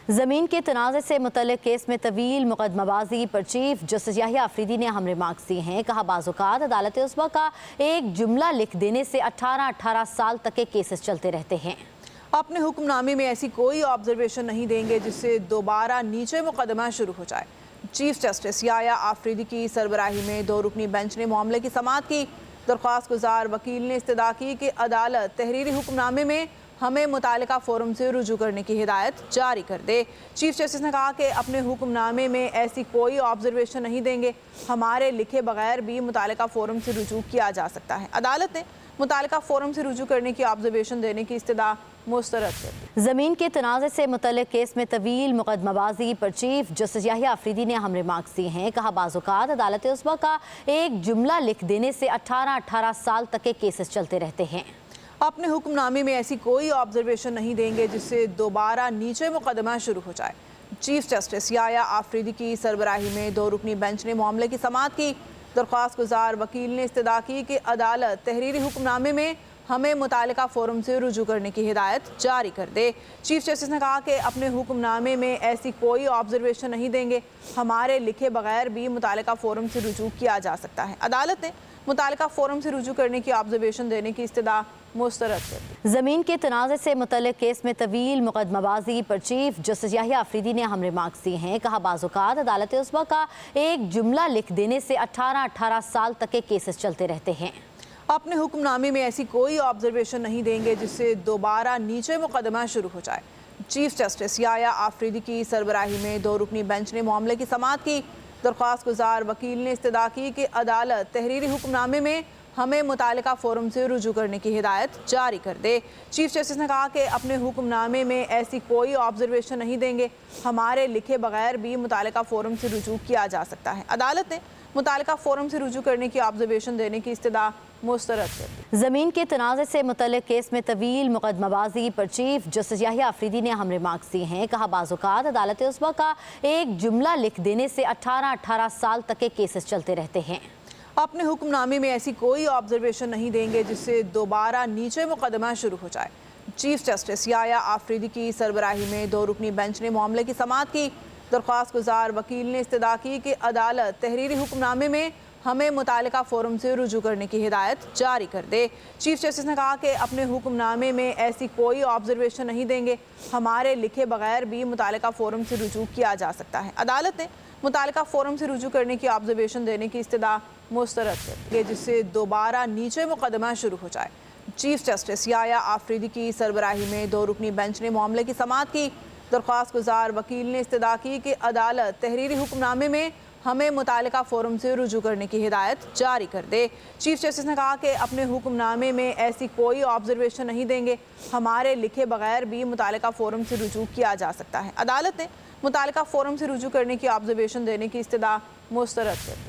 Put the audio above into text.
زمین کے تنازع سے متعلق کیس میں طویل مقدمہ بازی پر چیف جسٹس یحییٰ آفریدی نے اہم ریمارکس دیے ہیں۔ کہا بعض اوقات عدالت عظمیٰ کا ایک جملہ لکھ دینے سے 18 سال تک کے کیسز چلتے رہتے ہیں۔ اپنے حکم نامے میں ایسی کوئی آبزرویشن نہیں دیں گے جس سے دوبارہ نیچے مقدمہ شروع ہو جائے۔ چیف جسٹس یحییٰ آفریدی کی سربراہی میں 2 رکنی بینچ نے معاملے کی سماعت کی۔ درخواست گزار وکیل نے استدعا کی کہ عدالت تحریری حکم نامے میں ہمیں متعلقہ فورم سے رجوع کرنے کی ہدایت جاری کر دے۔ چیف جسٹس نے کہا کہ اپنے حکم نامے میں ایسی کوئی آبزرویشن نہیں دیں گے، ہمارے لکھے بغیر بھی متعلقہ فورم سے رجوع کیا جا سکتا ہے۔ عدالت نے متعلقہ فورم سے رجوع کرنے کی آبزرویشن دینے کی استدعا مسترد کر دی۔ زمین کے تنازع سے متعلق کیس میں طویل مقدمہ بازی پر چیف جسٹس یحییٰ آفریدی نے اہم ریمارکس دیے ہیں۔ کہا بعض اوقات عدالت عظمیٰ کا ایک جملہ لکھ دینے سے 18 سال تک کے کیسز چلتے رہتے ہیں۔ اپنے حکم نامے میں ایسی کوئی آبزرویشن نہیں دیں گے جس سے دوبارہ نیچے مقدمہ شروع ہو جائے۔ چیف جسٹس یحییٰ آفریدی کی سربراہی میں 2 رکنی بینچ نے معاملے کی سماعت کی۔ درخواست گزار وکیل نے استدعا کی کہ عدالت تحریری حکم نامے میں ہمیں متعلقہ فورم سے رجوع کرنے کی ہدایت جاری کر دے۔ چیف جسٹس نے کہا کہ اپنے حکم نامے میں ایسی کوئی آبزرویشن نہیں دیں گے، ہمارے لکھے بغیر بھی متعلقہ فورم سے رجوع کیا جا سکتا ہے۔ عدالت نے متعلقہ فورم سے رجوع کرنے کی آبزرویشن دینے کی استدعا مسترد کر دی۔ زمین کے تنازع سے متعلق کیس میں طویل مقدمہ بازی پر چیف جسٹس یحییٰ آفریدی نے اہم ریمارکس دیے ہیں۔ کہا بعض اوقات عدالت عظمیٰ کا ایک جملہ لکھ دینے سے 18 سال تک کے کیسز چلتے رہتے ہیں۔ اپنے حکم نامے میں ایسی کوئی آبزرویشن نہیں دیں گے جس سے دوبارہ نیچے مقدمہ شروع ہو جائے۔ چیف جسٹس یحییٰ آفریدی کی سربراہی میں 2 رکنی بینچ نے معاملے کی سماعت کی۔ درخواست گزار وکیل نے استدعا کی کہ عدالت تحریری حکم نامے میں ہمیں متعلقہ فورم سے رجوع کرنے کی ہدایت جاری کر دے۔ چیف جسٹس نے کہا کہ اپنے حکم نامے میں ایسی کوئی آبزرویشن نہیں دیں گے، ہمارے لکھے بغیر بھی متعلقہ فورم سے رجوع کیا جا سکتا ہے۔ عدالت نے متعلقہ فورم سے رجوع کرنے کی آبزرویشن دینے کی استدعا مسترد کر دی۔ زمین کے تنازع سے متعلق کیس میں طویل مقدمہ بازی پر چیف جسٹس یحییٰ آفریدی نے اہم ریمارکس دیے ہیں۔ کہا بعض اوقات عدالت عظمیٰ کا ایک جملہ لکھ دینے سے 18 سال تک کے کیسز چلتے رہتے ہیں۔ اپنے حکم نامے میں ایسی کوئی آبزرویشن نہیں دیں گے جس سے دوبارہ نیچے مقدمہ شروع ہو جائے۔ چیف جسٹس یحییٰ آفریدی کی سربراہی میں 2 رکنی بینچ نے معاملے کی سماعت کی۔ درخواست گزار وکیل نے استدعا کی کہ عدالت تحریری حکم نامے میں ہمیں متعلقہ فورم سے رجوع کرنے کی ہدایت جاری کر دے۔ چیف جسٹس نے کہا کہ اپنے حکم نامے میں ایسی کوئی آبزرویشن نہیں دیں گے، ہمارے لکھے بغیر بھی متعلقہ فورم سے رجوع کیا جا سکتا ہے۔ عدالت نے متعلقہ فورم سے رجوع کرنے کی آبزرویشن دینے کی استدعا مسترد کر دی جس سے دوبارہ نیچے مقدمہ شروع ہو جائے۔ چیف جسٹس یحییٰ آفریدی کی سربراہی میں 2 رکنی بینچ نے معاملے کی سماعت کی۔ درخواست گزار وکیل نے استدعا کی کہ عدالت تحریری حکم نامے میں ہمیں متعلقہ فورم سے رجوع کرنے کی ہدایت جاری کر دے۔ چیف جسٹس نے کہا کہ اپنے حکم نامے میں ایسی کوئی آبزرویشن نہیں دیں گے، ہمارے لکھے بغیر بھی متعلقہ فورم سے رجوع کیا جا سکتا ہے۔ عدالت نے متعلقہ فورم سے رجوع کرنے کی آبزرویشن دینے کی استدعا مسترد کر دی۔